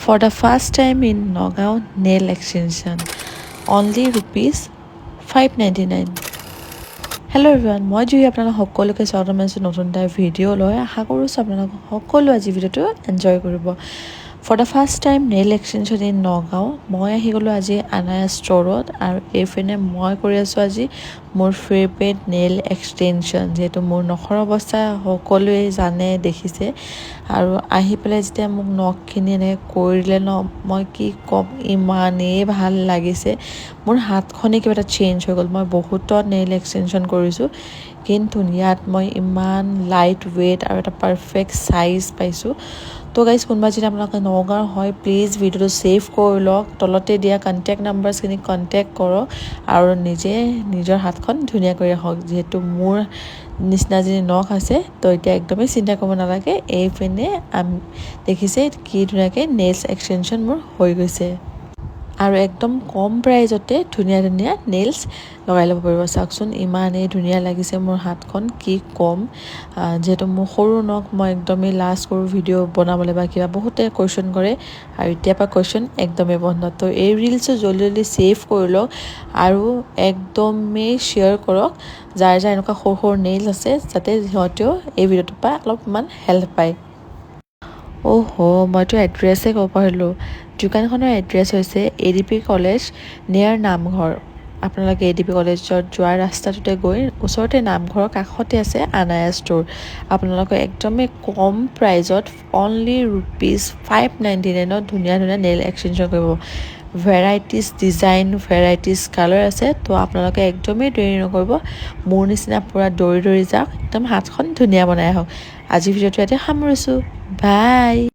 For the first time in Nagaon, nail extension. Only rupees 599. Hello' everyone, মই জুহি আপোনালোক সকলোকে স্বাগতম জনাইছোঁ নতুন এটা ভিডিঅ' লৈ। আশা কৰিছোঁ আপোনালোক সকলো আজি ভিডিঅ'টো এনজয় কৰিব। For the first time nail extension in Nagaon. মই আহি গ'লোঁ আজি আনায়া ষ্ট'ৰত, আৰু এইপিনে মই কৰি আছোঁ আজি মোৰ ফেভৰেট নেইল এক্সটেনশ্যন। যিহেতু মোৰ নখৰ অৱস্থা সকলোৱে জানে, দেখিছে, আৰু আহি পেলাই যেতিয়া মোক নখখিনি এনেকৈ কৰি দিলে ন, মই কি ক'ম, ইমানেই ভাল লাগিছে। মোৰ হাতখনেই কিবা এটা চেঞ্জ হৈ গ'ল। মই বহুতত নেইল এক্সটেনশ্যন কৰিছোঁ, কিন্তু ইয়াত মই ইমান লাইট ৱেইট আৰু এটা পাৰফেক্ট চাইজ পাইছোঁ। তো গাইজ, কোনোবা যদি আপোনালোকে নগাঁৱৰ হয়, প্লিজ ভিডিঅ'টো ছেভ কৰি লওক। তলতে দিয়া কণ্টেক্ট নাম্বাৰছখিনি কণ্টেক্ট কৰক আৰু নিজে নিজৰ হাতখন ধুনীয়া কৰি ৰাখক। যিহেতু মোৰ নিচিনা যদি নখ আছে, তো এতিয়া একদমেই চিন্তা কৰিব নালাগে। এইপিনে দেখিছে কি ধুনীয়াকৈ নেইলছ এক্সটেনশ্যন মোৰ হৈ গৈছে, আৰু একদম কম প্ৰাইজতে ধুনীয়া ধুনীয়া নেইলছ লগাই ল'ব পাৰিব। চাওকচোন, ইমানেই ধুনীয়া লাগিছে মোৰ হাতখন, কি ক'ম। যিহেতু মোৰ সৰু নখ, মই একদমেই লাজ কৰোঁ ভিডিঅ' বনাবলৈ বা কিবা, বহুতে কুৱেশ্যন কৰে, আৰু এতিয়াৰ পৰা কুৱেশ্যন একদমেই বন্ধ। তো এই ৰিলচটো জল্দি জল্দি ছেভ কৰি লওক আৰু একদমেই শ্বেয়াৰ কৰক যাৰ যাৰ এনেকুৱা সৰু সৰু নেইলছ আছে, যাতে সিহঁতেও এই ভিডিঅ'টোৰ পৰা অলপমান হেল্প পায়। মইতো এড্ৰেছেই ক'ব পাৰিলোঁ। দোকানখনৰ এড্ৰেছ হৈছে ADP কলেজ নিয়াৰ নামঘৰ। আপোনালোকে ADP কলেজত যোৱাৰ ৰাস্তাটোতে গৈ ওচৰতে নামঘৰৰ কাষতে আছে আনায়া ষ্ট'ৰ। আপোনালোকে একদমেই কম প্ৰাইজত অনলি rupees 599 ধুনীয়া ধুনীয়া নেইল এক্সটেনশ্যন কৰিব। ভেৰাইটিজ ডিজাইন, ভেৰাইটিজ কালাৰ আছে। তো আপোনালোকে একদমেই দেৰি নকৰিব, মোৰ নিচিনা পূৰা দৌৰি দৌৰি যাওক, একদম হাতখন ধুনীয়া বনাই আহক। আজি ভিডিঅ'টো ইয়াতে সামৰিছোঁ। বাই।